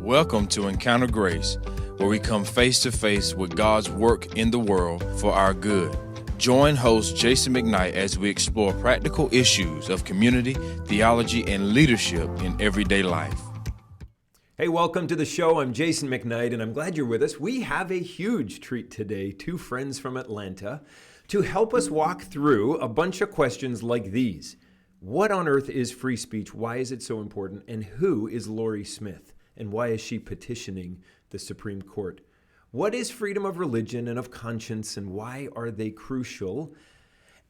Welcome to Encounter Grace, where we come face to face with God's work in the world for our good. Join host Jason McKnight as we explore practical issues of community, theology, and leadership in everyday life. Hey, welcome to the show. I'm Jason McKnight, and I'm glad you're with us. We have a huge treat today, two friends from Atlanta, to help us walk through a bunch of questions like these. What on earth is free speech? Why is it so important? And who is Lori Smith? And why is she petitioning the Supreme Court? What is freedom of religion and of conscience, and why are they crucial?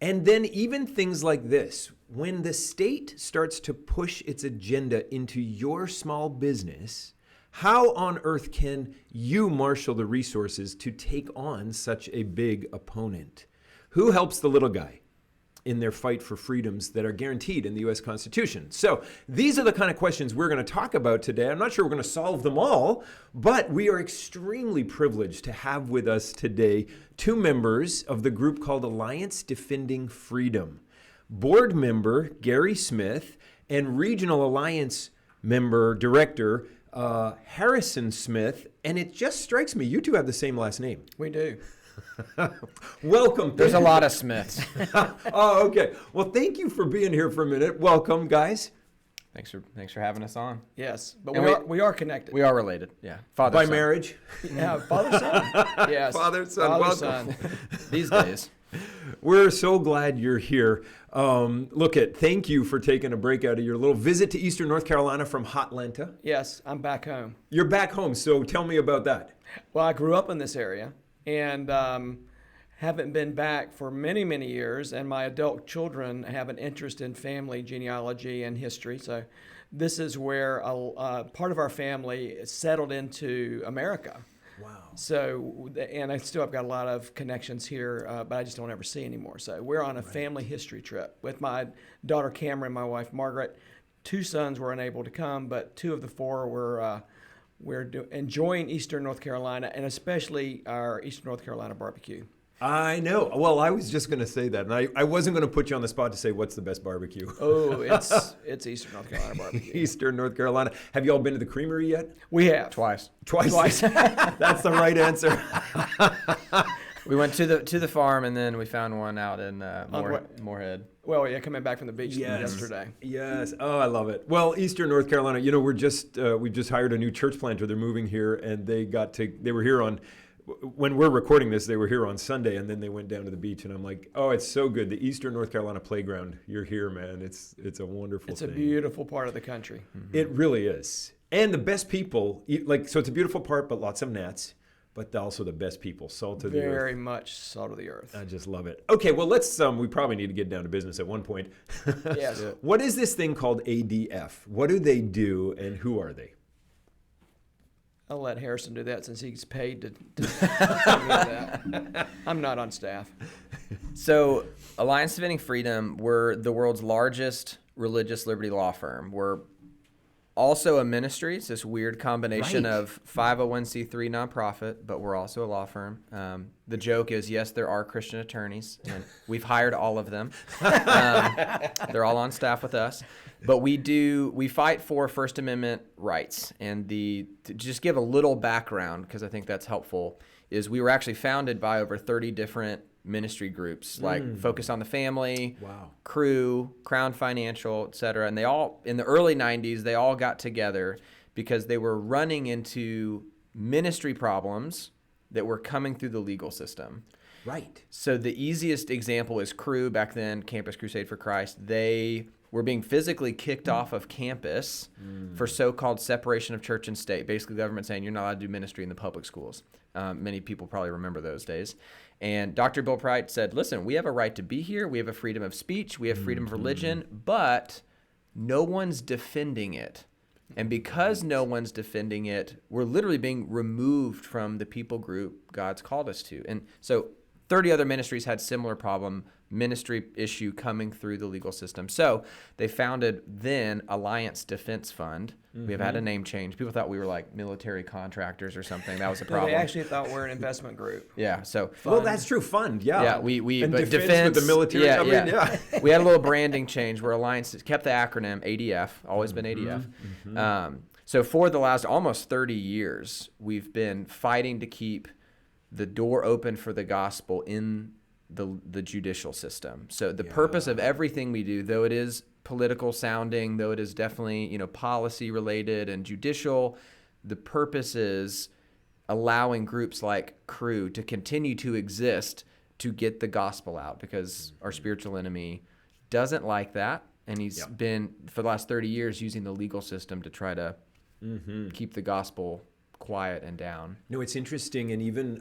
And then even things like this. When the state starts to push its agenda into your small business, how on earth can you marshal the resources to take on such a big opponent? Who helps the little guy in their fight for freedoms that are guaranteed in the U.S. Constitution? So these are the kind of questions we're going to talk about today. I'm not sure we're going to solve them all, but we are extremely privileged to have with us today two members of the group called Alliance Defending Freedom. Board member Gary Smith and Regional Alliance member director Harrison Smith. And it just strikes me, you two have the same last name. We do. Welcome. There's a lot of Smiths. Oh, okay. Well, thank you for being here for a minute. Welcome, guys. Thanks for having us on. Yes, but And we are connected. We are related. Yeah. Father, By son. marriage. Yeah, father son. Yes, Father, son, father, welcome. son. These days. We're so glad you're here. Thank you for taking a break out of your little visit to Eastern North Carolina from Hotlanta. Yes, I'm back home. You're back home, so tell me about that. Well, I grew up in this area and haven't been back for many, many years. And my adult children have an interest in family genealogy and history. So this is where part of our family settled into America. Wow. So, and I've got a lot of connections here, but I just don't ever see anymore. So we're on a family history trip with my daughter Cameron, my wife Margaret. Two sons were unable to come, but two of the four were enjoying Eastern North Carolina, and especially our Eastern North Carolina barbecue. I know. Well, I was just going to say that, and I wasn't going to put you on the spot to say what's the best barbecue. Oh, it's Eastern North Carolina barbecue. Eastern North Carolina. Have you all been to the creamery yet? We have. Twice. That's the right answer. We went to the farm, and then we found one out in Moorhead. Well, yeah, coming back from the beach yesterday. Yes. Oh, I love it. Well, Eastern North Carolina, we've just hired a new church planter. They're moving here, and they were here when we're recording this, they were here on Sunday, and then they went down to the beach, and I'm like, oh, it's so good. The Eastern North Carolina playground, you're here, man. It's a wonderful thing. It's a beautiful part of the country. Mm-hmm. It really is. And the best people, so it's a beautiful part, but lots of gnats, but also the best people, salt of the earth. Very much salt of the earth. I just love it. Okay, well, let's, we probably need to get down to business at one point. Yes. What is this thing called ADF? What do they do, and who are they? I'll let Harrison do that since he's paid to do that. I'm not on staff. So, Alliance Defending Freedom, we're the world's largest religious liberty law firm. We're also a ministry. It's this weird combination of 501c3 nonprofit, but we're also a law firm. The joke is, yes, there are Christian attorneys, and we've hired all of them. They're all on staff with us. But we fight for First Amendment rights. And to just give a little background, because I think that's helpful, is we were actually founded by over 30 different ministry groups, like Focus on the Family, Crew, Crown Financial, et cetera. And they all, in the early 90s, they all got together because they were running into ministry problems that were coming through the legal system. Right. So the easiest example is Crew, back then, Campus Crusade for Christ. They were being physically kicked off of campus for so-called separation of church and state. Basically, the government saying you're not allowed to do ministry in the public schools. Many people probably remember those days. And Dr. Bill Bright said, listen, we have a right to be here. We have a freedom of speech. We have freedom of religion, but no one's defending it. And because no one's defending it, we're literally being removed from the people group God's called us to. And so 30 other ministries had similar problem, ministry issue coming through the legal system. So they founded then Alliance Defense Fund. We have had a name change. People thought we were like military contractors or something. That was a problem. They actually thought we're an investment group. Yeah. So well, that's true. Fund. Yeah. Yeah. We and but defense with the military. Yeah. I mean, yeah. We had a little branding change where Alliance kept the acronym ADF. Always been ADF. So for the last almost 30 years, we've been fighting to keep the door open for the gospel in the judicial system. So the purpose of everything we do, though it is political sounding, though it is definitely, policy related and judicial, the purpose is allowing groups like Cru to continue to exist to get the gospel out, because our spiritual enemy doesn't like that. And he's been, for the last 30 years, using the legal system to try to keep the gospel quiet and down. No, it's interesting. And even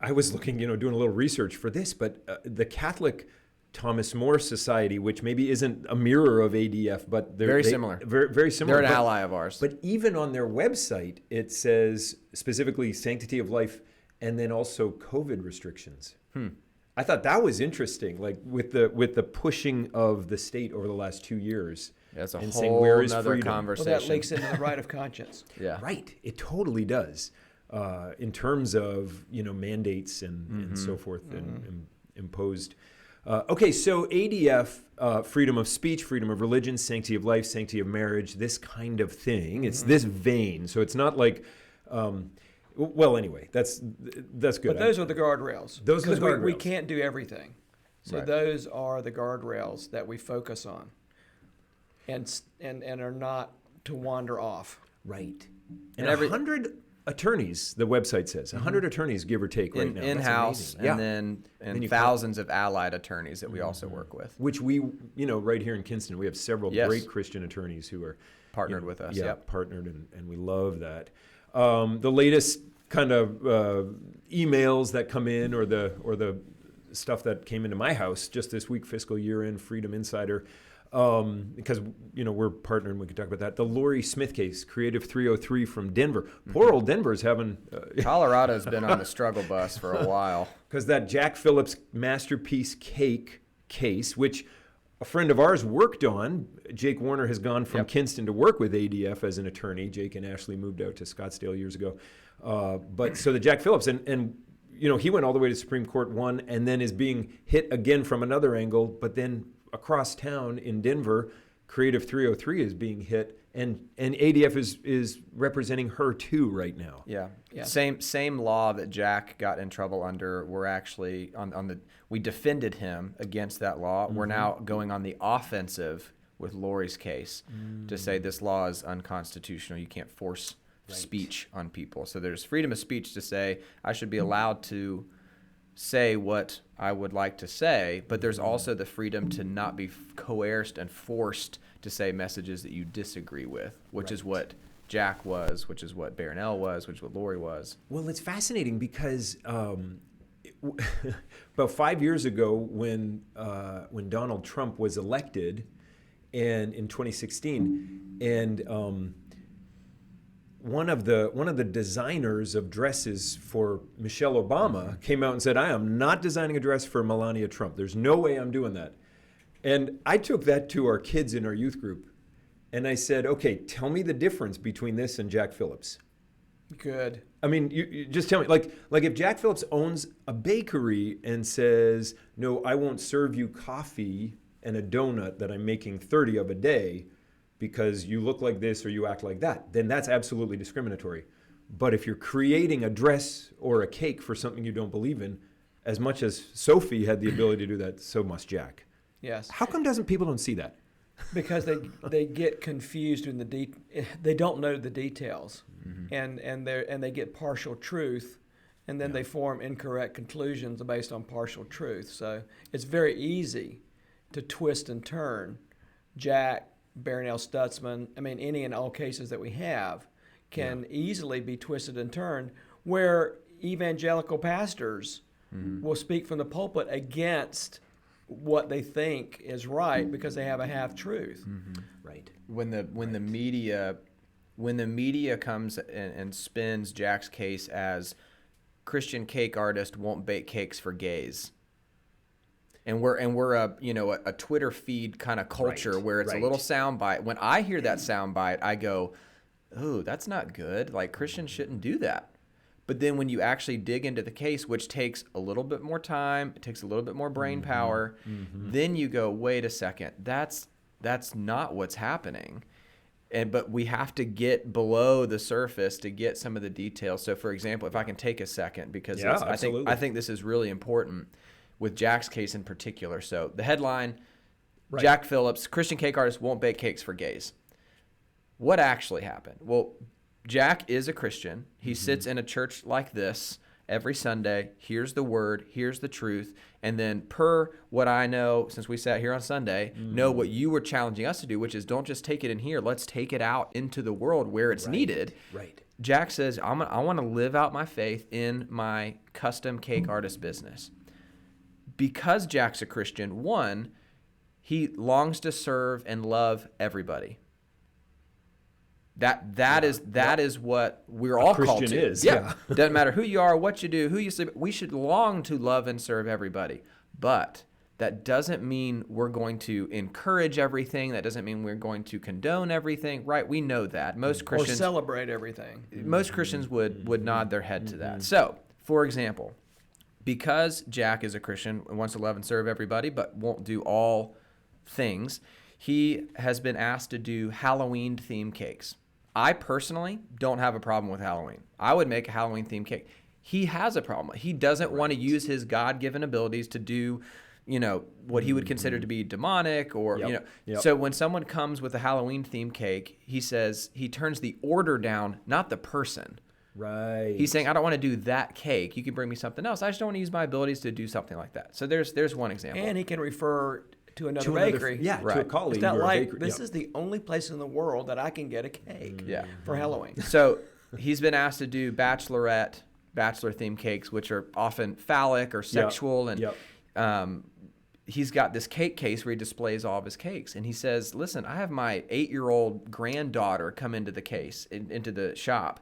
I was looking, doing a little research for this, but the Catholic Thomas More Society, which maybe isn't a mirror of ADF, but they're Very similar. Very similar. They're an ally of ours. But even on their website, it says specifically sanctity of life and then also COVID restrictions. I thought that was interesting, like with the pushing of the state over the last 2 years. That's a and whole saying, where is other freedom? conversation. Well, that links into the right of conscience. Yeah. Right. It totally does. In terms of, mandates and so forth and imposed. Okay, so ADF, freedom of speech, freedom of religion, sanctity of life, sanctity of marriage, this kind of thing. It's this vein. So it's not like, well, anyway, that's good. But those are the guardrails. Those are the Because we guardrails. can't do everything. So Right. those are the guardrails that we focus on and are not to wander off. Right. And And every- 100 attorneys, the website says, 100 attorneys, give or take, right now. That's In-house, amazing. and Then then you thousands of allied attorneys that we also work with. Which we, right here in Kinston, we have several Yes. great Christian attorneys who are Partnered with us, Yeah, yep. partnered, and we love that. The latest kind of emails that come in, or the stuff that came into my house just this week, fiscal year end, Freedom Insider, because we're partnering. We can talk about that. The Lori Smith case, Creative 303 from Denver. Poor old Denver's having Colorado's been on the struggle bus for a while. because that Jack Phillips masterpiece cake case, which a friend of ours worked on. Jake Warner has gone from Kinston to work with ADF as an attorney. Jake and Ashley moved out to Scottsdale years ago. But so the Jack Phillips, and he went all the way to Supreme Court, won, and then is being hit again from another angle. But then across town in Denver, Creative 303 is being hit, and ADF is representing her too right now. Yeah. Yeah. Same law that Jack got in trouble under. We're actually we defended him against that law. We're now going on the offensive with Lori's case to say this law is unconstitutional. You can't force speech on people. So there's freedom of speech to say I should be allowed to say what I would like to say, but there's also the freedom to not be coerced and forced to say messages that you disagree with, which is what Jack was, which is what Barronell was, which is what Lori was. Well, it's fascinating because about 5 years ago, when Donald Trump was elected, and in 2016, and one of the designers of dresses for Michelle Obama came out and said, "I am not designing a dress for Melania Trump. There's no way I'm doing that." And I took that to our kids in our youth group, and I said, "Okay, tell me the difference between this and Jack Phillips." Good. I mean, you just tell me, like if Jack Phillips owns a bakery and says, "No, I won't serve you coffee and a donut that I'm making 30 of a day because you look like this or you act like that," then that's absolutely discriminatory. But if you're creating a dress or a cake for something you don't believe in, as much as Sophie had the ability to do that, so must Jack. Yes. How come people don't see that? Because they get confused in they don't know the details, and they get partial truth, and then they form incorrect conclusions based on partial truth. So it's very easy to twist and turn. Jack, Barronell, Stutzman, any and all cases that we have can easily be twisted and turned, where evangelical pastors will speak from the pulpit against what they think is right because they have a half truth. Right. When the media comes and spins Jack's case as Christian cake artist won't bake cakes for gays. And we're a Twitter feed kind of culture where it's a little soundbite. When I hear that soundbite, I go, "Oh, that's not good. Like, Christians shouldn't do that." But then when you actually dig into the case, which takes a little bit more time, it takes a little bit more brain power, then you go, "Wait a second, that's not what's happening." But we have to get below the surface to get some of the details. So, for example, if I can take a second, because I think this is really important with Jack's case in particular. So the headline, Jack Phillips, Christian cake artist, won't bake cakes for gays. What actually happened? Well, Jack is a Christian. He sits in a church like this every Sunday. Here's the word, here's the truth. And then per what I know, since we sat here on Sunday, know what you were challenging us to do, which is don't just take it in here. Let's take it out into the world where it's needed. Right. Jack says, I want to live out my faith in my custom cake artist business. Because Jack's a Christian, one, he longs to serve and love everybody. That is what we're all called to. Is. Yeah. Doesn't matter who you are, what you do, who you sleep. We should long to love and serve everybody. But that doesn't mean we're going to encourage everything. That doesn't mean we're going to condone everything. Right? We know that. Most Christians or celebrate everything. Most Christians would nod their head to that. So, for example, because Jack is a Christian and wants to love and serve everybody, but won't do all things, he has been asked to do Halloween-themed cakes. I personally don't have a problem with Halloween. I would make a Halloween-themed cake. He has a problem. He doesn't want to use his God-given abilities to do, what he would consider to be demonic or, So when someone comes with a Halloween-themed cake, he says he turns the order down, not the person. Right. He's saying, I don't want to do that cake. You can bring me something else. I just don't want to use my abilities to do something like that. So there's one example. And he can refer to another bakery. To a colleague. It's not or like, a bakery. this is the only place in the world that I can get a cake for Halloween. So he's been asked to do bachelor-themed cakes, which are often phallic or sexual. And he's got this cake case where he displays all of his cakes. And he says, listen, I have my 8-year-old granddaughter come into the case, into the shop.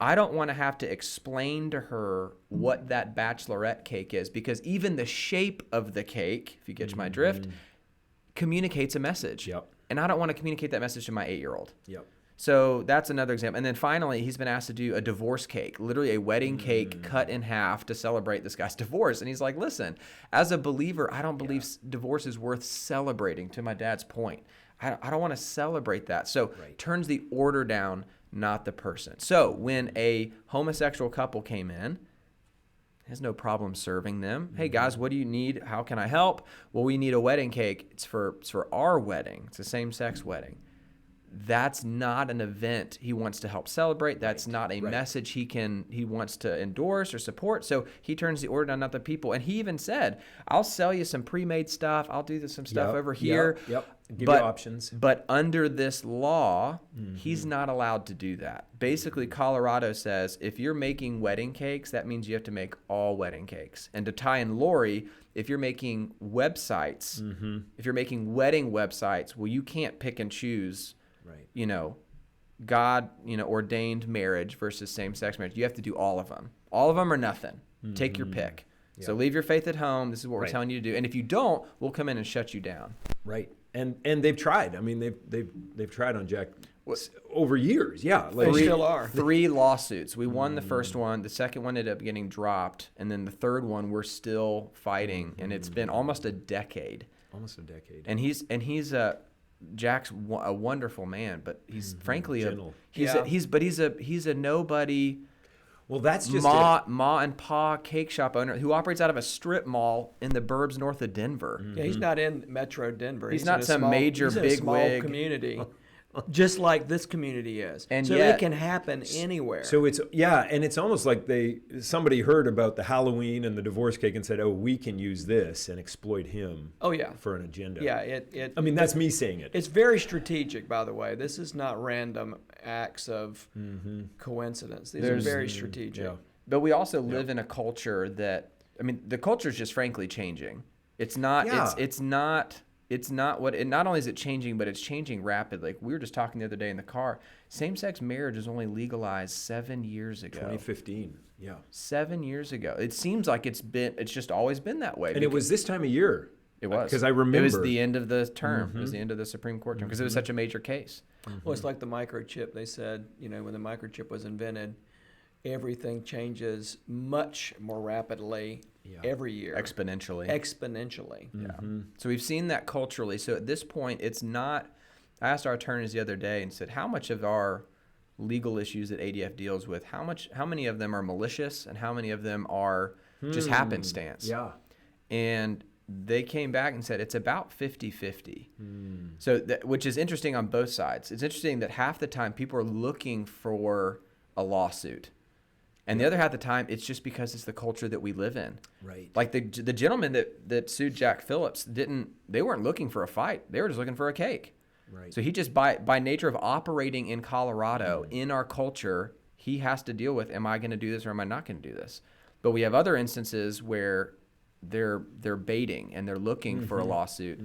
I don't want to have to explain to her what that bachelorette cake is, because even the shape of the cake, if you get my drift, communicates a message. Yep. And I don't want to communicate that message to my 8-year-old. Yep. So that's another example. And then finally, he's been asked to do a divorce cake, literally a wedding cake cut in half to celebrate this guy's divorce. And he's like, listen, as a believer, I don't believe divorce is worth celebrating, to my dad's point. I don't want to celebrate that. So turns the order down, not the person. So when a homosexual couple came in, has no problem serving them. Hey guys, what do you need? How can I help? Well, we need a wedding cake. It's for our wedding. It's a same-sex wedding. That's not an event he wants to help celebrate. That's not a message he wants to endorse or support. So he turns the order down, not the people. And he even said, I'll sell you some pre-made stuff. I'll do some stuff over here. Give you options. But under this law, he's not allowed to do that. Basically, Colorado says if you're making wedding cakes, that means you have to make all wedding cakes. And to tie in Lori, if you're making websites, if you're making wedding websites, well, you can't pick and choose. God, ordained marriage versus same-sex marriage. You have to do all of them. All of them or nothing. Take your pick. Yeah. So leave your faith at home. This is what we're telling you to do. And if you don't, we'll come in and shut you down. Right. And they've tried. I mean, they've tried on Jack over years. Yeah. They still are. 3 lawsuits. We won the first one. The second one ended up getting dropped. And then the third one, we're still fighting. And it's been almost a decade. And he's Jack's a wonderful man, but he's frankly he's a nobody. Well, that's just ma and pa cake shop owner who operates out of a strip mall in the burbs north of Denver. Yeah, he's not in Metro Denver. He's not some major big wig community. Just like this community is. And so yet, it can happen anywhere. So and it's almost like somebody heard about the Halloween and the divorce cake and said, oh, we can use this and exploit him for an agenda. Yeah, I mean, that's me saying it. It's very strategic, by the way. This is not random acts of coincidence. These are very strategic. Yeah. But we also live in a culture that, the culture is just frankly changing. It's not, it's not not only is it changing, but it's changing rapidly. Like we were just talking the other day in the car. Same-sex marriage was only legalized 7 years ago. 2015. Yeah. 7 years ago. It seems like it's just always been that way. And it was this time of year. It was. Because I remember. It was the end of the term. It was the end of the Supreme Court term because it was such a major case. Well, it's like the microchip. They said, when the microchip was invented, everything changes much more rapidly every year. Exponentially. Yeah. So we've seen that culturally. So at this point, it's not I asked our attorneys the other day and said, how much of our legal issues that ADF deals with, how many of them are malicious and how many of them are just happenstance? Yeah. And they came back and said it's about 50-50. So which is interesting on both sides. It's interesting that half the time people are looking for a lawsuit. And the other half of the time, it's just because it's the culture that we live in. Right. Like the gentleman that sued Jack Phillips they weren't looking for a fight. They were just looking for a cake. Right. So he just, by nature of operating in Colorado, in our culture, he has to deal with, am I going to do this or am I not going to do this? But we have other instances where they're baiting and they're looking for a lawsuit,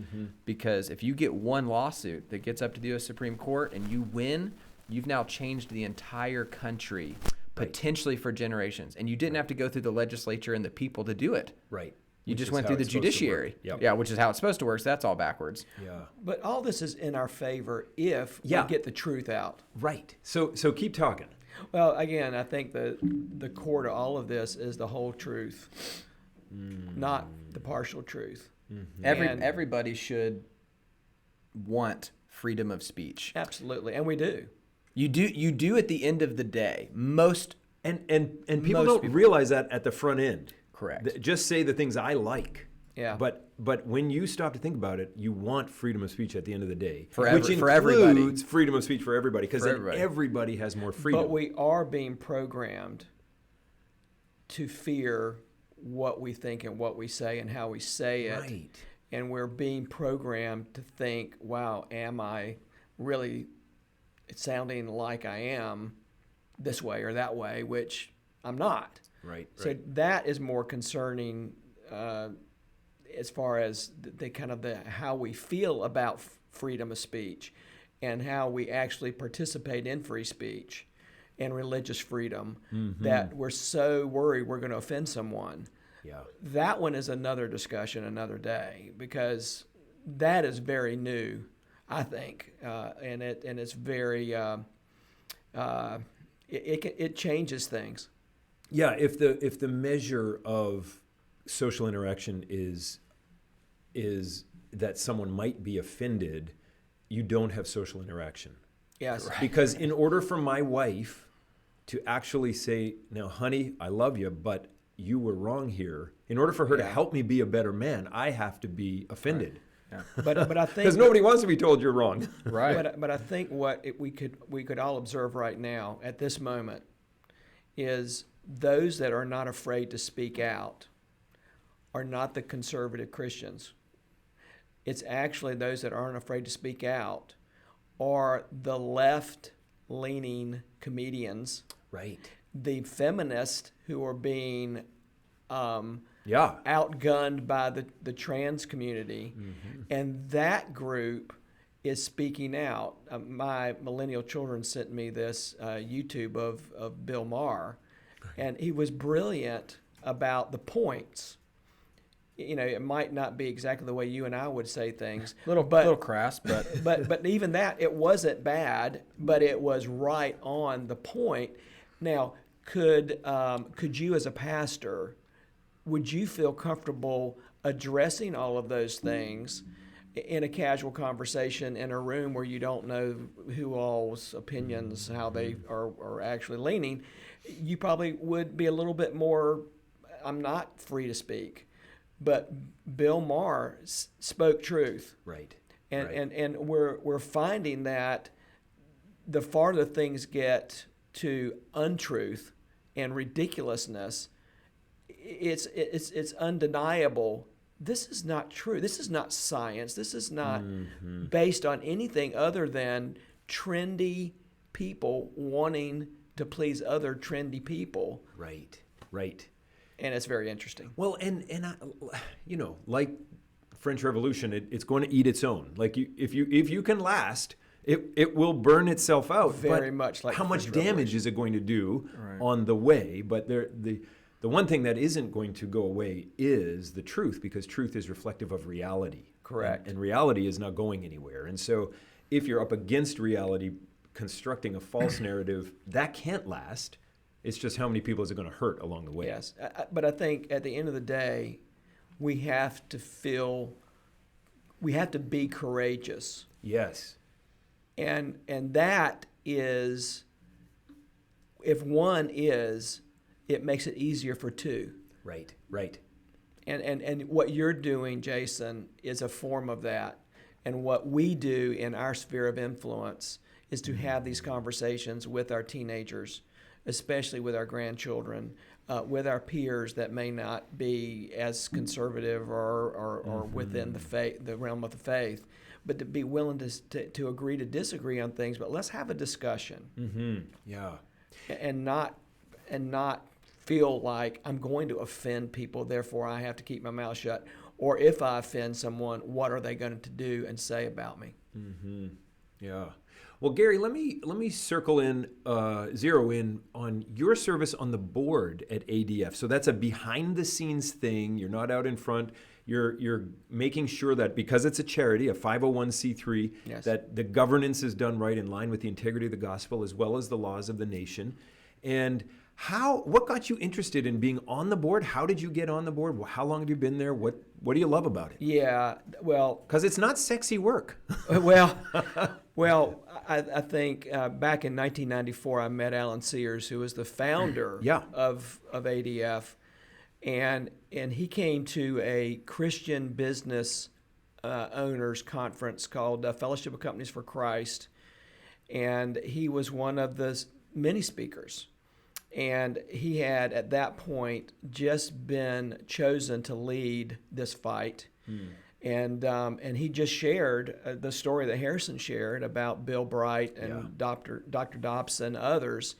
because if you get one lawsuit that gets up to the U.S. Supreme Court and you win, you've now changed the entire country, potentially for generations. And you didn't have to go through the legislature and the people to do it. Right. You just went through the judiciary. Yeah, which is how it's supposed to work. So that's all backwards. Yeah. But all this is in our favor if we get the truth out. Right. So keep talking. Well, again, I think the core to all of this is the whole truth, not the partial truth. Everybody should want freedom of speech. Absolutely, and we do. You do at the end of the day. And people Most don't people. realize that at the front end. Correct. Just say the things I like. Yeah. But when you stop to think about it, you want freedom of speech at the end of the day, For which everybody. includes freedom of speech for everybody, because then everybody. everybody has more freedom. But we are being programmed to fear what we think and what we say and how we say it. Right. And we're being programmed to think, wow, am I really sounding like I am this way or that way, which I'm not. Right. So that is more concerning as far as the kind of how we feel about freedom of speech and how we actually participate in free speech and religious freedom, that we're so worried we're going to offend someone. Yeah. That one is another discussion another day, because that is very new, I think, and it's very it changes things. Yeah, if the measure of social interaction is that someone might be offended, you don't have social interaction. Yes. Because in order for my wife to actually say, now, honey, I love you, but you were wrong here, in order for her to help me be a better man, I have to be offended. Yeah. But I think Because nobody wants to be told you're wrong. Right. But I think we could all observe right now at this moment is those that are not afraid to speak out are not the conservative Christians. It's actually those that aren't afraid to speak out are the left-leaning comedians, Right. the feminists who are being Yeah. outgunned by the trans community, and that group is speaking out. My millennial children sent me this YouTube of Bill Maher, and he was brilliant about the points. You know, it might not be exactly the way you and I would say things. little crass, but But even that, it wasn't bad, but it was right on the point. Now, could you as a pastor, would you feel comfortable addressing all of those things in a casual conversation in a room where you don't know who all's opinions, how they are actually leaning? You probably would be a little bit more, I'm not free to speak. But Bill Maher spoke truth. Right. And we're finding that the farther things get to untruth and ridiculousness, it's undeniable. This is not true. This is not science. This is not based on anything other than trendy people wanting to please other trendy people. Right. Right. And it's very interesting. Well, and I, like French Revolution, it's going to eat its own. Like if you can last, it will burn itself out. Very but much like how the much French damage Revolution. is it going to do on the way? But the one thing that isn't going to go away is the truth, because truth is reflective of reality. Correct. And reality is not going anywhere. And so if you're up against reality, constructing a false narrative, that can't last. It's just how many people is it going to hurt along the way? Yes, but I think at the end of the day, we have to be courageous. Yes. And that is, if one is, it makes it easier for two. Right. And what you're doing, Jason, is a form of that. And what we do in our sphere of influence is to have these conversations with our teenagers, especially with our grandchildren, with our peers that may not be as conservative or within the faith, the realm of the faith, but to be willing to agree to disagree on things. But let's have a discussion. Yeah. And not feel like I'm going to offend people, therefore I have to keep my mouth shut. Or if I offend someone, what are they going to do and say about me? Yeah. Well, Gary, let me zero in on your service on the board at ADF. So that's a behind the scenes thing. You're not out in front. You're making sure that because it's a charity, a 501c3, Yes. that the governance is done right in line with the integrity of the gospel as well as the laws of the nation. And what got you interested in being on the board? How did you get on the board? How long have you been there? What do you love about it? Yeah, well, Because it's not sexy work. well, I think back in 1994, I met Alan Sears, who was the founder of ADF, and he came to a Christian business owners conference called Fellowship of Companies for Christ, and he was one of the many speakers. And he had, at that point, just been chosen to lead this fight. And he just shared the story that Harrison shared about Bill Bright and Dr. Dobson, others,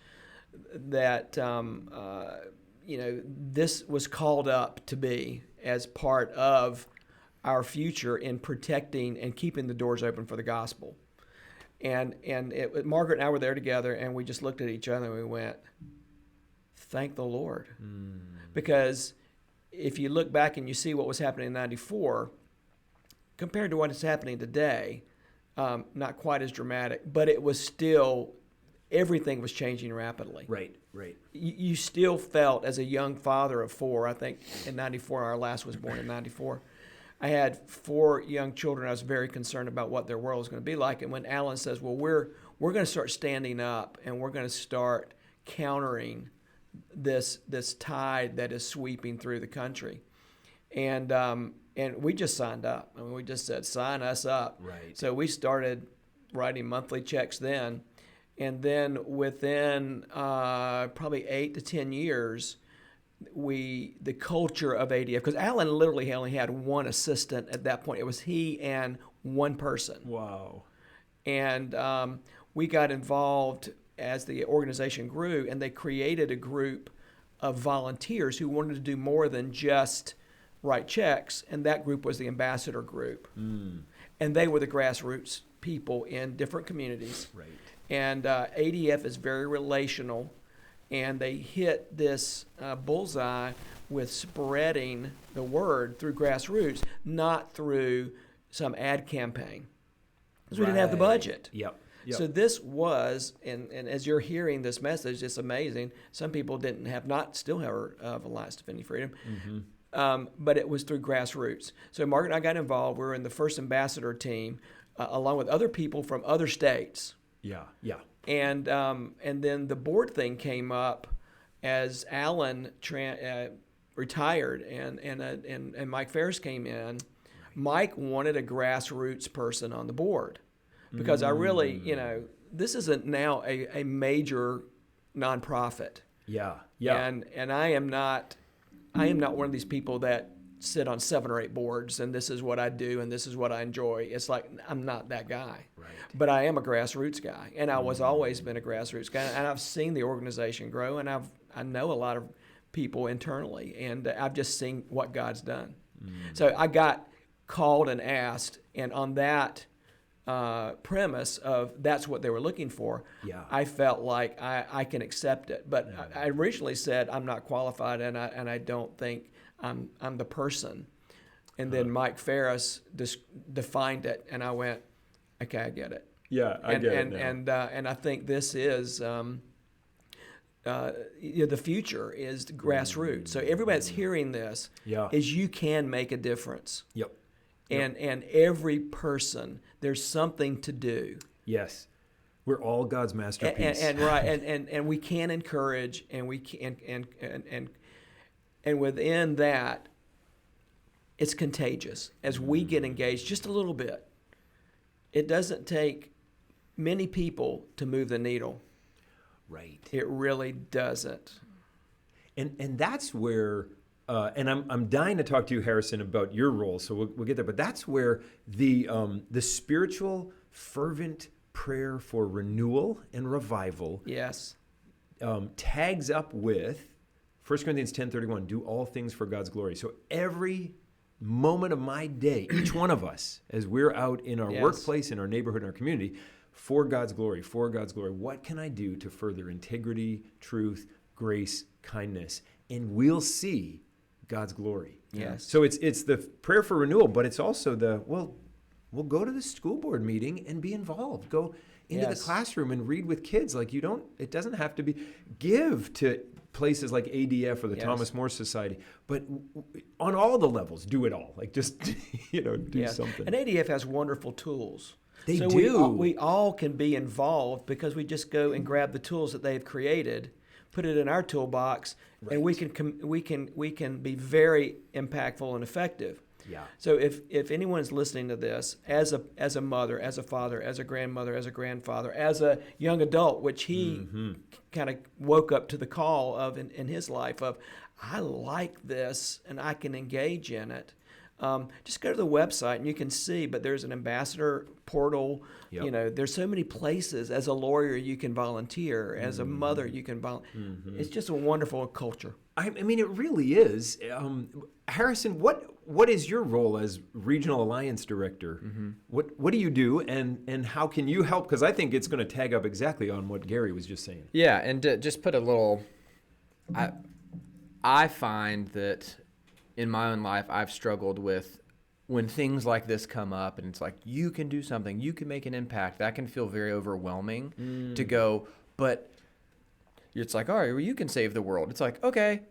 that this was called up to be as part of our future in protecting and keeping the doors open for the gospel. And Margaret and I were there together, and we just looked at each other and we went, thank the Lord. Because if you look back and you see what was happening in 94, compared to what is happening today, not quite as dramatic, but it was still, everything was changing rapidly. Right. You still felt, as a young father of four, I think in 94, our last was born in 94, I had 4 young children. I was very concerned about what their world was going to be like. And when Alan says, well, we're going to start standing up and we're going to start countering this tide that is sweeping through the country, and we just signed up. I mean, we just said, sign us up. Right. So So we started writing monthly checks then, and then within probably 8 to 10 years, the culture of ADF, because Alan literally only had one assistant at that point. It was he and one person. wow. And we got involved as the organization grew, and they created a group of volunteers who wanted to do more than just write checks, and that group was the ambassador group. And they were the grassroots people in different communities. Right. And ADF is very relational, and they hit this bullseye with spreading the word through grassroots, not through some ad campaign, because we didn't have the budget. Yep. So this was, and as you're hearing this message, it's amazing. Some people still have heard of Alliance Defending Freedom, but it was through grassroots. So Margaret and I got involved. We were in the first ambassador team, along with other people from other states. Yeah. And then the board thing came up as Alan retired and Mike Ferris came in. Mike wanted a grassroots person on the board. Because I really, this isn't now a major nonprofit. Yeah. And I am not one of these people that sit on 7 or 8 boards and this is what I do and this is what I enjoy. It's like, I'm not that guy. Right. But I am a grassroots guy, and I was always been a grassroots guy, and I've seen the organization grow, and I know a lot of people internally, and I've just seen what God's done. So I got called and asked, and on that premise of that's what they were looking for, I felt like I can accept it. But I originally said I'm not qualified, and I don't think I'm the person. And then Mike Ferris defined it, and I went, okay, I get it. Yeah, I get it now. And I think this is the future is the grassroots. So everybody that's hearing this is you can make a difference. Yep. And every person, there's something to do. Yes. We're all God's masterpiece. And we can encourage, and we can and within that, it's contagious as we get engaged just a little bit. It doesn't take many people to move the needle. Right. It really doesn't. And that's where, and I'm dying to talk to you, Harrison, about your role. So we'll get there. But that's where the spiritual, fervent prayer for renewal and revival, Yes, tags up with 1 Corinthians 10:31. Do all things for God's glory. So every moment of my day, each one of us, as we're out in our Yes. workplace, in our neighborhood, in our community, for God's glory, for God's glory. What can I do to further integrity, truth, grace, kindness? And we'll see God's glory. Yes. So it's the prayer for renewal, but it's also we'll go to the school board meeting and be involved. Go into Yes. the classroom and read with kids. Like it doesn't have to be, give to places like ADF or the Yes. Thomas More Society, but on all the levels, do it all. Like just, do yes. something. And ADF has wonderful tools. They so do. We all can be involved because we just go and grab the tools that they've created, put it in our toolbox, and we can be very impactful and effective. Yeah. So if anyone's listening to this, as a mother, as a father, as a grandmother, as a grandfather, as a young adult, which he kind of woke up to the call of in his life of, I like this and I can engage in it. Just go to the website and you can see, but there's an ambassador portal. Yep. There's so many places. As a lawyer, you can volunteer. As a mother, you can volunteer. It's just a wonderful culture. I mean, it really is. Harrison, what is your role as Regional Alliance Director? What do you do, and how can you help? Because I think it's going to tag up exactly on what Gary was just saying. Yeah, and to just put a little, I find that in my own life, I've struggled with when things like this come up and it's like, you can do something, you can make an impact. That can feel very overwhelming to go, but it's like, all right, well, you can save the world. It's like, okay,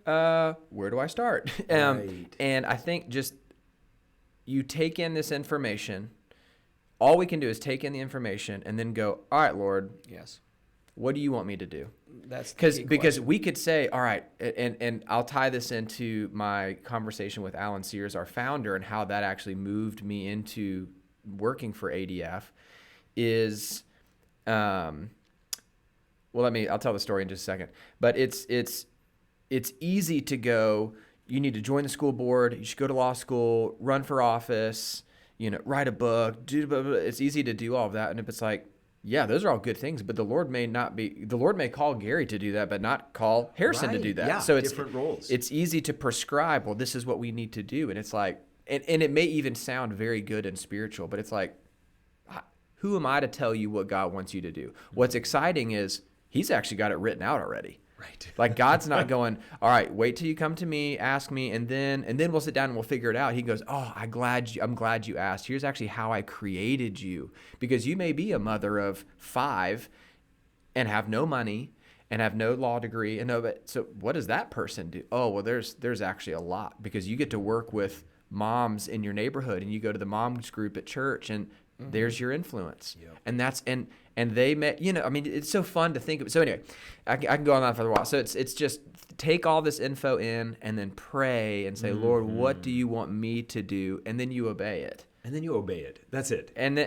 where do I start? Right. And I think just you take in this information. All we can do is take in the information and then go, all right, Lord, Yes. what do you want me to do? That's the key Because question. we could say, all right, and I'll tie this into my conversation with Alan Sears, our founder, and how that actually moved me into working for ADF is, I'll tell the story in just a second. But it's easy to go, you need to join the school board, you should go to law school, run for office, write a book, do blah, blah, blah. It's easy to do all of that. And if it's like, yeah, those are all good things, but the Lord may call Gary to do that, but not call Harrison to do that. Yeah, so it's different roles. It's easy to prescribe, well, this is what we need to do. And it's like, and it may even sound very good and spiritual, but it's like, who am I to tell you what God wants you to do? What's exciting is he's actually got it written out already. Right. Like God's not going, all right, wait till you come to me, ask me, and then we'll sit down and we'll figure it out. He goes, oh, I'm glad you asked. Here's actually how I created you. Because you may be a mother of 5 and have no money and have no law degree. So what does that person do? Oh, well, there's actually a lot, because you get to work with moms in your neighborhood and you go to the moms group at church and there's your influence. Yep. And that's, and they met, it's so fun to think of. So anyway, I can go on that for a while. So it's just take all this info in and then pray and say, Lord, what do you want me to do? And then you obey it. And then you obey it. That's it. And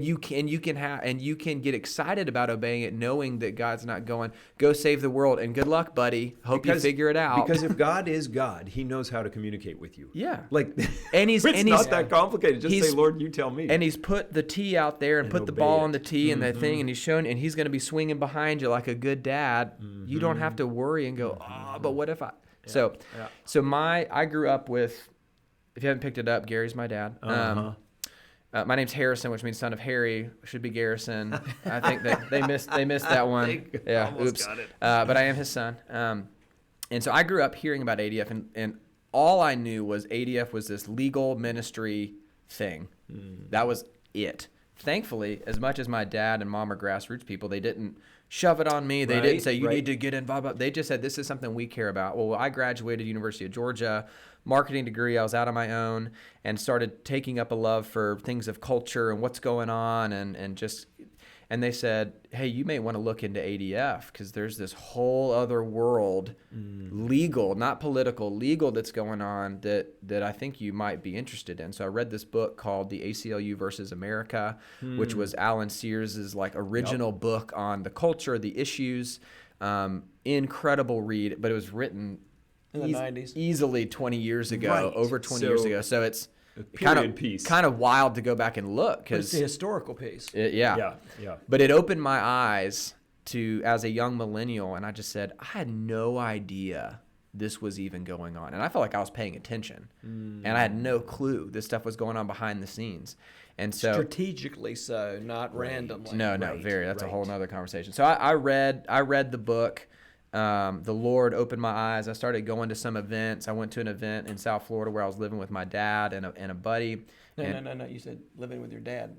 you can get excited about obeying it, knowing that God's not going, go save the world and good luck, buddy. Hope you figure it out. Because if God is God, He knows how to communicate with you. Yeah. Like, it's not that complicated. Just say, Lord, you tell me. And He's put the tee out there and put the ball on the tee and that thing, and He's shown, and He's going to be swinging behind you like a good dad. You don't have to worry and go, but what if I? Yeah. So I grew up with, if you haven't picked it up, Gary's my dad. My name's Harrison, which means son of Harry. Should be Garrison. I think that they missed that one. Yeah, oops. Got it. But I am his son. And so I grew up hearing about ADF, and all I knew was ADF was this legal ministry thing. That was it. Thankfully, as much as my dad and mom are grassroots people, they didn't shove it on me. They didn't say, you need to get involved. They just said, this is something we care about. Well, I graduated University of Georgia, marketing degree. I was out on my own and started taking up a love for things of culture and what's going on. And And they said, hey, you may want to look into ADF because there's this whole other world, legal, not political, legal that's going on that I think you might be interested in. So I read this book called The ACLU versus America, which was Alan Sears's like original book on the culture, the issues. Incredible read, but it was written in the 90s, easily 20 years ago, Right. over 20 years ago. So it's period piece. kind of wild to go back and look it's because the historical piece. Yeah. but it opened my eyes to as a young millennial, and I just said I had no idea this was even going on, and I felt like I was paying attention, and I had no clue this stuff was going on behind the scenes. And so Strategically so, not randomly. no, that's a whole nother conversation. So I read the book. The Lord opened my eyes. I started going to some events. I went to an event in South Florida where I was living with my dad and a buddy. No. You said living with your dad.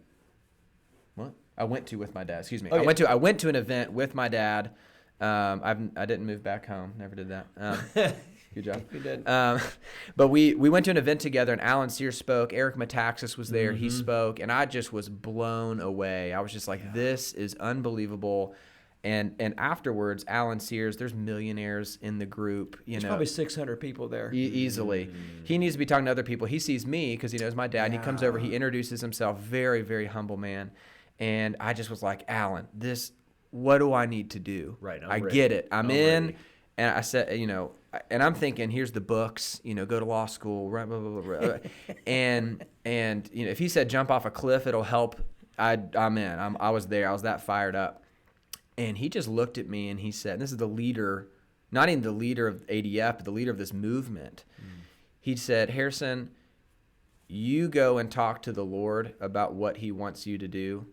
What? I went to with my dad. Excuse me. Oh, yeah. I went to an event with my dad. I didn't move back home. Never did that. Good job. You did. But we went to an event together, and Alan Sears spoke. Eric Metaxas was there. He spoke, and I just was blown away. I was just like, this is unbelievable. And afterwards, Alan Sears, there's millionaires in the group. There's probably 600 people there. Easily. He needs to be talking to other people. He sees me because he knows my dad. And he comes over. He introduces himself. Very, very humble man. And I just was like, Alan, what do I need to do? Right. I ready. get it. I'm in. Ready. And I said, and I'm thinking, here's the books, go to law school, blah, blah, blah, blah. and if he said jump off a cliff, it'll help. I'm in. I was there. I was that fired up. And he just looked at me and he said, and this is the leader, not even the leader of ADF, but the leader of this movement. He said, Harrison, you go and talk to the Lord about what he wants you to do.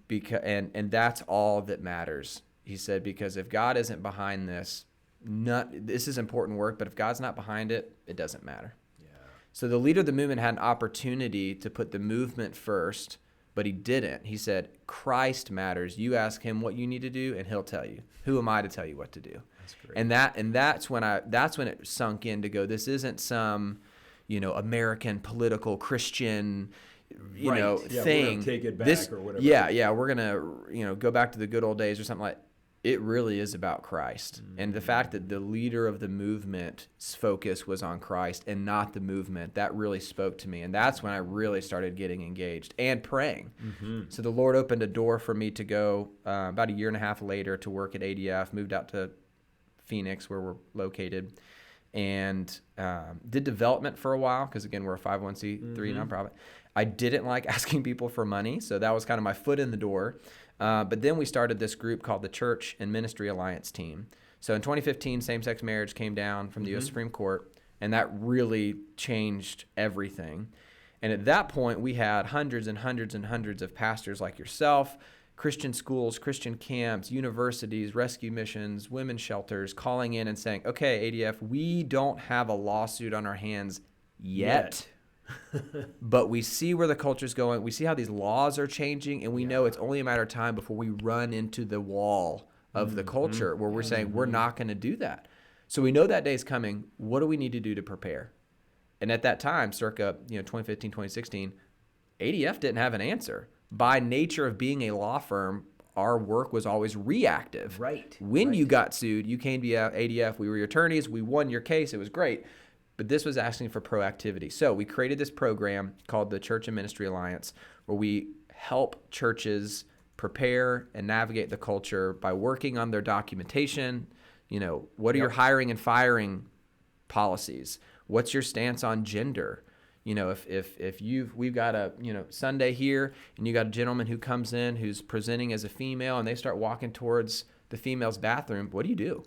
Because, and that's all that matters. He said, because if God isn't behind this, this is important work, but if God's not behind it, it doesn't matter. Yeah. So the leader of the movement had an opportunity to put the movement first, but he didn't. He said, Christ matters. You ask him what you need to do, and he'll tell you. Who am I to tell you what to do? That's great. And that's when it sunk in to go, this isn't some, American political Christian, Yeah, thing. we're gonna take it back or whatever. Yeah, we're gonna, go back to the good old days or something like. It really is about Christ. And the fact that the leader of the movement's focus was on Christ and not the movement, that really spoke to me. And that's when I really started getting engaged and praying. So the Lord opened a door for me to go about a year and a half later to work at ADF, moved out to Phoenix where we're located, and did development for a while because, again, we're a 501c3 nonprofit. I didn't like asking people for money, so that was kind of my foot in the door. But then we started this group called the Church and Ministry Alliance Team. So in 2015, same-sex marriage came down from the U.S. Supreme Court, and that really changed everything. And at that point, we had hundreds and hundreds and hundreds of pastors like yourself, Christian schools, Christian camps, universities, rescue missions, women's shelters calling in and saying, okay, ADF, we don't have a lawsuit on our hands yet. But we see where the culture's going. We see how these laws are changing, and we know it's only a matter of time before we run into the wall of the culture where we're saying we're not going to do that. So we know that day is coming. What do we need to do to prepare? And at that time, circa 2015, 2016, ADF didn't have an answer. By nature of being a law firm, our work was always reactive. Right. When you got sued, you came to ADF. We were your attorneys. We won your case. It was great. But this was asking for proactivity. So we created this program called the Church and Ministry Alliance, where we help churches prepare and navigate the culture by working on their documentation. What are your hiring and firing policies? What's your stance on gender? If we've got a Sunday here, and you got a gentleman who comes in who's presenting as a female, and they start walking towards the female's bathroom, what do you do?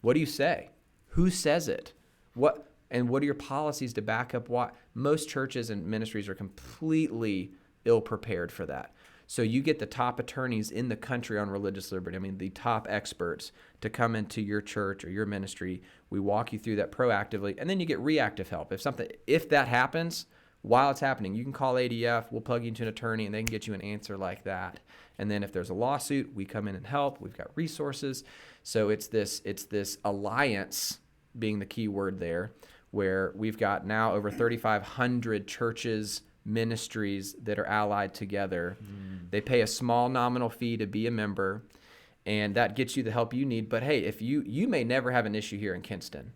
What do you say? Who says it? What are your policies to back up what? Most churches and ministries are completely ill-prepared for that. So you get the top attorneys in the country on religious liberty, the top experts, to come into your church or your ministry. We walk you through that proactively, and then you get reactive help. If that happens, while it's happening, you can call ADF, we'll plug you into an attorney, and they can get you an answer like that. And then if there's a lawsuit, we come in and help. We've got resources. So it's this alliance being the key word there, where we've got now over 3,500 churches ministries that are allied together. They pay a small nominal fee to be a member, and that gets you the help you need. But hey, if you may never have an issue here in Kinston,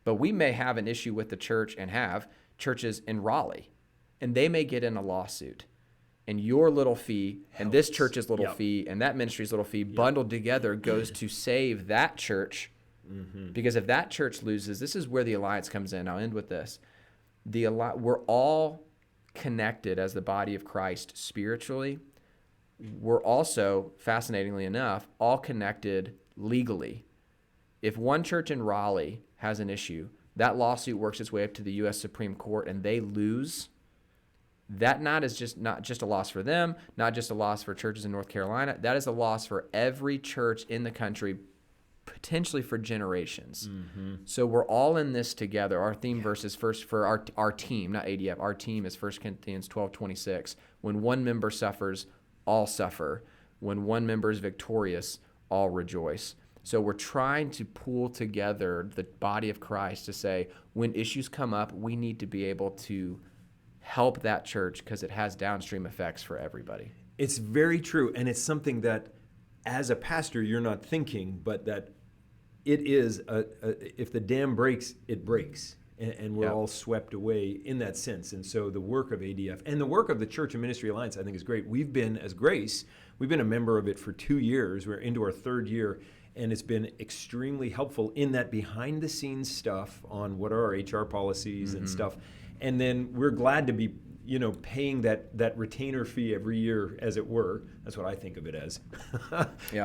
but we may have an issue with the church and have churches in Raleigh, and they may get in a lawsuit. And your little fee and this church's little fee and that ministry's little fee bundled together goes to save that church. Because if that church loses, this is where the alliance comes in. I'll end with this. We're all connected as the body of Christ spiritually. We're also, fascinatingly enough, all connected legally. If one church in Raleigh has an issue, that lawsuit works its way up to the U.S. Supreme Court and they lose. That not just a loss for them, not just a loss for churches in North Carolina. That is a loss for every church in the country, potentially for generations. So we're all in this together. Our theme verse is first for our team, not ADF. Our team is 1 Corinthians 12:26. When one member suffers, all suffer. When one member is victorious, all rejoice. So we're trying to pull together the body of Christ to say, when issues come up, we need to be able to help that church because it has downstream effects for everybody. It's very true, and it's something that, as a pastor, you're not thinking, but that it is, if the dam breaks, it breaks, and we're all swept away in that sense. And so the work of ADF and the work of the Church and Ministry Alliance, I think, is great. We've been, as Grace, we've been a member of it for 2 years. We're into our 3rd year, and it's been extremely helpful in that behind-the-scenes stuff on what are our HR policies and stuff. And then we're glad to be, paying that retainer fee every year, as it were. That's what I think of it as.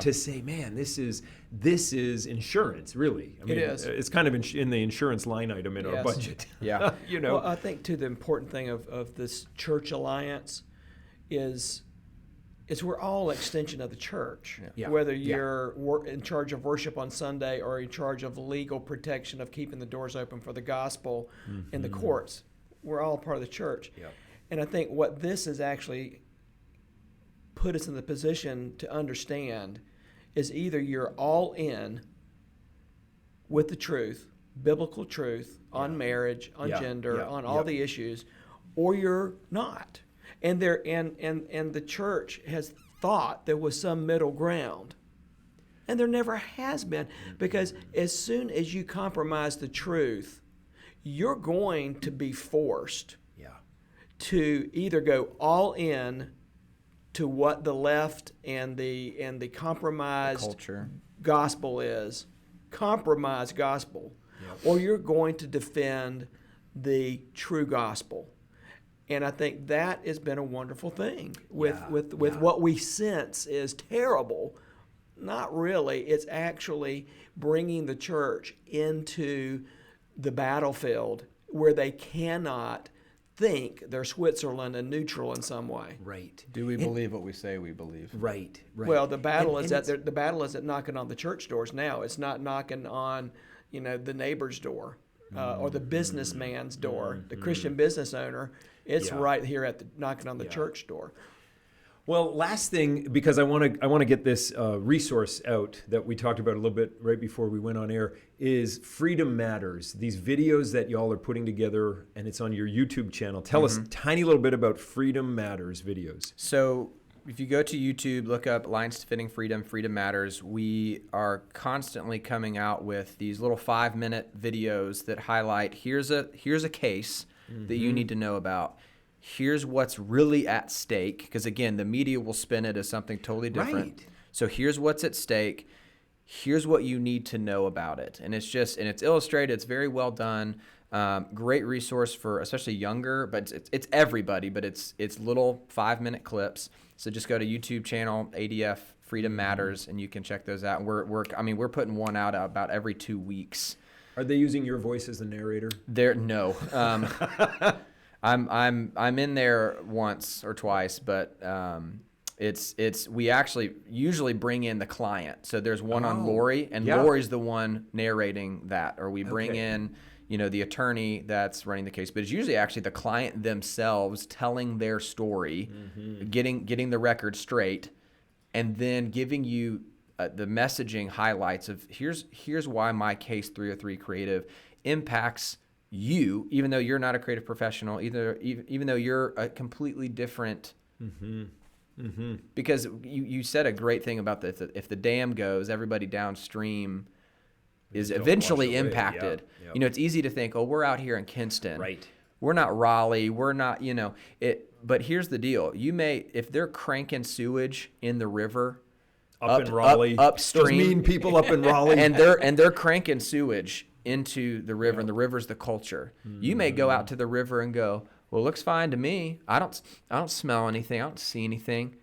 To say, man, this is insurance, really. I mean, it is. It's kind of in the insurance line item in our budget. Well, I think, too, the important thing of this church alliance is we're all extension of the church. Whether you're in charge of worship on Sunday or in charge of legal protection of keeping the doors open for the gospel in the courts. We're all part of the church. And I think what this has actually put us in the position to understand is either you're all in with the truth, biblical truth, on marriage, on gender, on all the issues, or you're not. And the church has thought there was some middle ground. And there never has been, because as soon as you compromise the truth, you're going to be forced to either go all in to what the left and the compromised culture gospel is, compromised gospel, or you're going to defend the true gospel. And I think that has been a wonderful thing with what we sense is terrible. Not really. It's actually bringing the church into the battlefield where they cannot think they're Switzerland and neutral in some way. Right. Do we believe what we say we believe? Right. Well, the battle is at knocking on the church doors now. It's not knocking on, the neighbor's door or the businessman's door, the Christian business owner. It's right here at knocking on the church door. Well, last thing, because I want to get this resource out that we talked about a little bit right before we went on air, is Freedom Matters. These videos that y'all are putting together, and it's on your YouTube channel. Tell us a tiny little bit about Freedom Matters videos. So if you go to YouTube, look up Alliance Defending Freedom, Freedom Matters. We are constantly coming out with these little 5-minute videos that highlight here's a case that you need to know about. Here's what's really at stake, because again, the media will spin it as something totally different. Right. So here's what's at stake. Here's what you need to know about it. And it's illustrated. It's very well done. Great resource for especially younger, but it's everybody, but it's little 5-minute clips. So just go to YouTube channel, ADF Freedom Matters, and you can check those out. And we're putting one out about every 2 weeks. Are they using your voice as the narrator? No. I'm in there once or twice, but we actually usually bring in the client. So there's one on Lori, and Lori's the one narrating that, or we bring in the attorney that's running the case. But it's usually actually the client themselves telling their story, getting the record straight, and then giving you the messaging highlights of here's why my case 303 Creative impacts you, even though you're not a creative professional, even though you're a completely different. Because you said a great thing about if the dam goes, everybody downstream is eventually impacted. Yep. You know, it's easy to think, oh, we're out here in Kinston. Right. We're not Raleigh. We're not, but here's the deal. If they're cranking sewage in the river, Up in Raleigh. upstream. Those mean people up in Raleigh. and they're cranking sewage into the river, and the river's the culture. You may go out to the river and go, well, it looks fine to me. I don't smell anything. I don't see anything.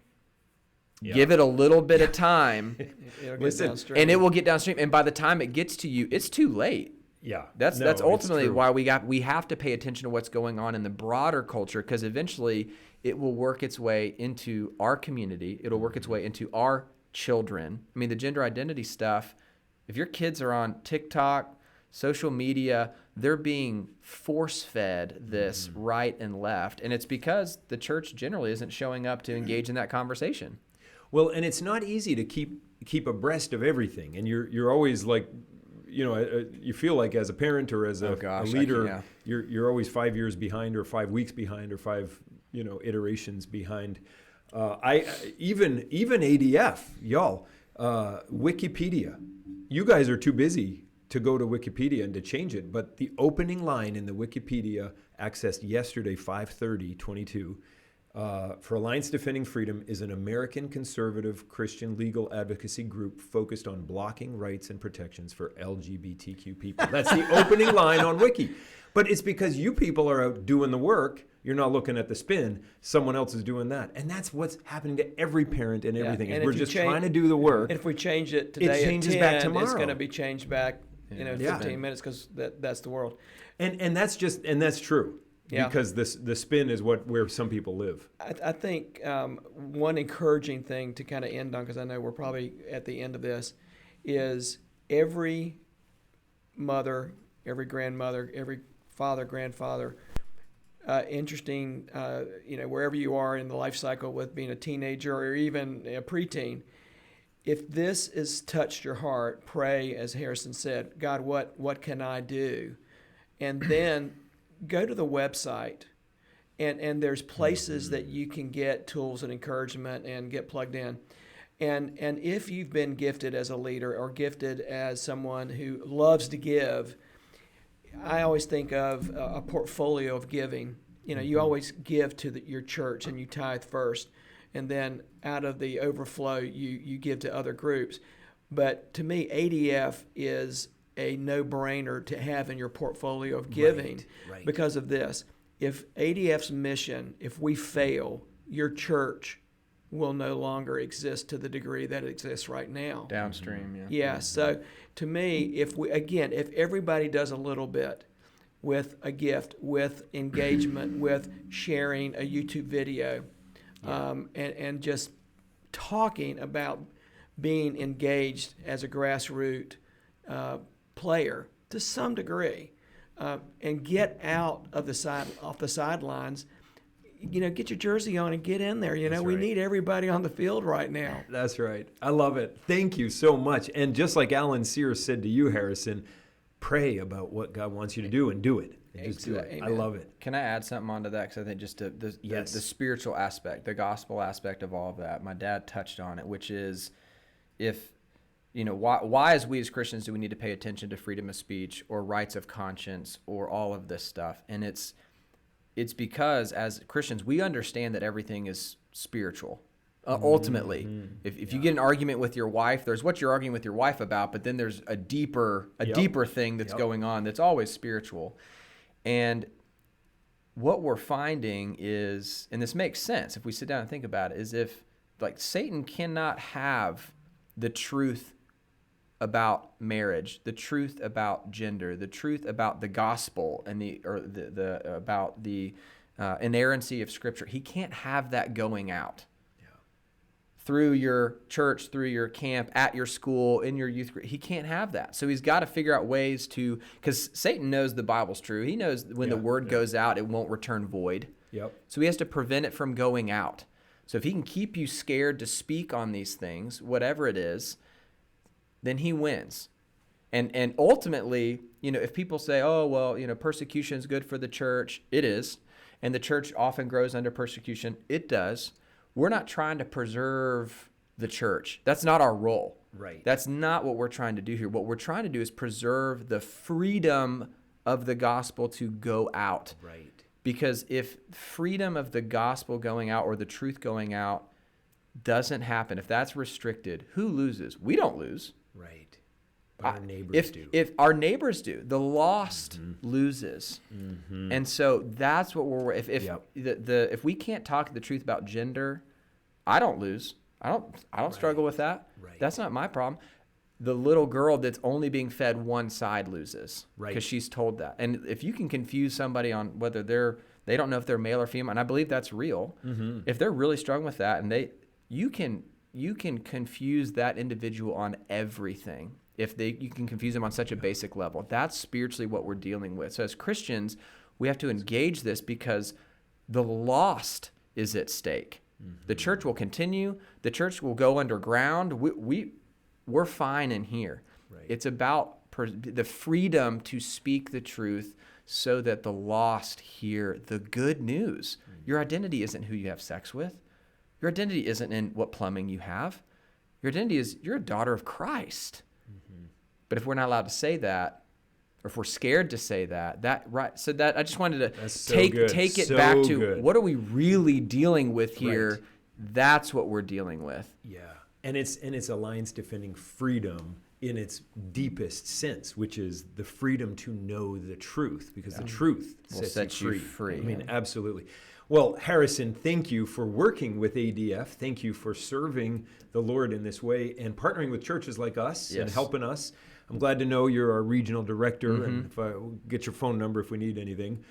Yeah. Give it a little bit of time. And it will get downstream. And by the time it gets to you, it's too late. Yeah. That's ultimately why we have to pay attention to what's going on in the broader culture, because eventually it will work its way into our community. It'll work its way into our children. I mean, the gender identity stuff, if your kids are on TikTok, social media, they're being force-fed this right and left. And it's because the church generally isn't showing up to engage in that conversation. Well, and it's not easy to keep abreast of everything. And you're always like, you feel like as a parent or as a leader, you're always 5 years behind, or 5 weeks behind, or 5 iterations behind. Even ADF, y'all, Wikipedia. You guys are too busy to go to Wikipedia and to change it, but the opening line in the Wikipedia accessed yesterday, 5/30/22, for Alliance Defending Freedom is an American conservative Christian legal advocacy group focused on blocking rights and protections for LGBTQ people. That's the opening line on Wiki. But it's because you people are out doing the work. You're not looking at the spin. Someone else is doing that. And that's what's happening to every parent and everything. And we're just trying to do the work. If we change it today, it changes at 10, back tomorrow. It's going to be changed back, 15 minutes, because that's the world. And that's true. Yeah. Because the spin is where some people live. I think one encouraging thing to kind of end on, because I know we're probably at the end of this, is every mother, every grandmother, every father, grandfather, interesting, wherever you are in the life cycle with being a teenager or even a preteen, if this has touched your heart, pray, as Harrison said, God, what can I do? And then go to the website, and there's places that you can get tools and encouragement and get plugged in. And if you've been gifted as a leader or gifted as someone who loves to give, I always think of a portfolio of giving. You always give to your church, and you tithe first, and then out of the overflow, you give to other groups. But to me, ADF is a no-brainer to have in your portfolio of giving because of this. If ADF's mission, if we fail, your church will no longer exist to the degree that it exists right now. Downstream, yeah. Yeah, so to me, if everybody does a little bit with a gift, with engagement, with sharing a YouTube video, and just talking about being engaged as a grassroots player to some degree, and get out of off the sidelines. Get your jersey on and get in there. We need everybody on the field right now. That's right. I love it. Thank you so much. And just like Alan Sears said to you, Harrison, pray about what God wants you to do and do it. And just do it. Amen. I love it. Can I add something onto that? Because I think just the spiritual aspect, the gospel aspect of all of that, my dad touched on it, which is why as we as Christians do we need to pay attention to freedom of speech or rights of conscience or all of this stuff? And it's because as Christians, we understand that everything is spiritual. Ultimately, if you get an argument with your wife, there's what you're arguing with your wife about, but then there's a deeper thing that's going on that's always spiritual. And what we're finding is, and this makes sense if we sit down and think about it, is if Satan cannot have the truth about marriage, the truth about gender, the truth about the gospel, and about the inerrancy of Scripture. He can't have that going out through your church, through your camp, at your school, in your youth group. He can't have that. So he's got to figure out ways to, because Satan knows the Bible's true. He knows when the word goes out, it won't return void. Yep. So he has to prevent it from going out. So if he can keep you scared to speak on these things, whatever it is, then he wins. And ultimately, if people say, oh, well, persecution is good for the church, it is. And the church often grows under persecution, it does. We're not trying to preserve the church. That's not our role. Right. That's not what we're trying to do here. What we're trying to do is preserve the freedom of the gospel to go out. Right. Because if freedom of the gospel going out or the truth going out doesn't happen, if that's restricted, who loses? We don't lose. Right. But our neighbors do. If our neighbors do, the lost loses. And so that's what we're. If we can't talk the truth about gender, I don't lose. I don't struggle with that. Right. That's not my problem. The little girl that's only being fed one side loses, Right? Because she's told that. And if you can confuse somebody on whether they don't know if they're male or female, and I believe that's real. If they're really struggling with that, and you can confuse that individual on everything. You can confuse them on such a basic level. That's spiritually what we're dealing with. So as Christians, we have to engage this because the lost is at stake. The church will continue. The church will go underground. We're fine in here. Right. It's about the freedom to speak the truth so that the lost hear the good news. Your identity isn't who you have sex with. Your identity isn't in what plumbing you have. Your identity is you're a daughter of Christ. But if we're not allowed to say that, or if we're scared to say that right? So that I just wanted to take it back to what are we really dealing with here? Right. That's what we're dealing with. Yeah, and it's alliance defending freedom in its deepest sense, which is the freedom to know the truth, because the truth sets you free. I mean, absolutely. Well, Harrison, thank you for working with ADF. Thank you for serving the Lord in this way and partnering with churches like us and helping us. I'm glad to know you're our regional director, and if we'll get your phone number if we need anything.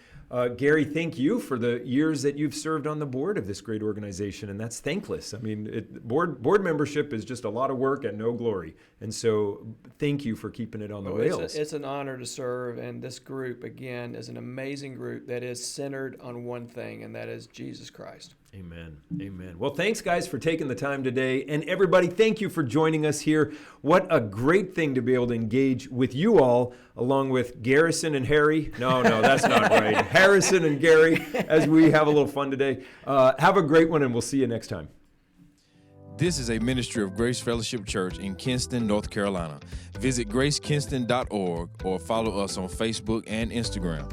Gary, thank you for the years that you've served on the board of this great organization, and that's thankless. I mean, board membership is just a lot of work and no glory, and so thank you for keeping it on the rails. It's an honor to serve, and this group, again, is an amazing group that is centered on one thing, and that is Jesus Christ. Amen. Amen. Well, thanks, guys, for taking the time today. And everybody, thank you for joining us here. What a great thing to be able to engage with you all, along with Garrison and Harry. No, that's not right. Harrison and Gary, as we have a little fun today. Have a great one, and we'll see you next time. This is a ministry of Grace Fellowship Church in Kinston, North Carolina. Visit gracekinston.org or follow us on Facebook and Instagram.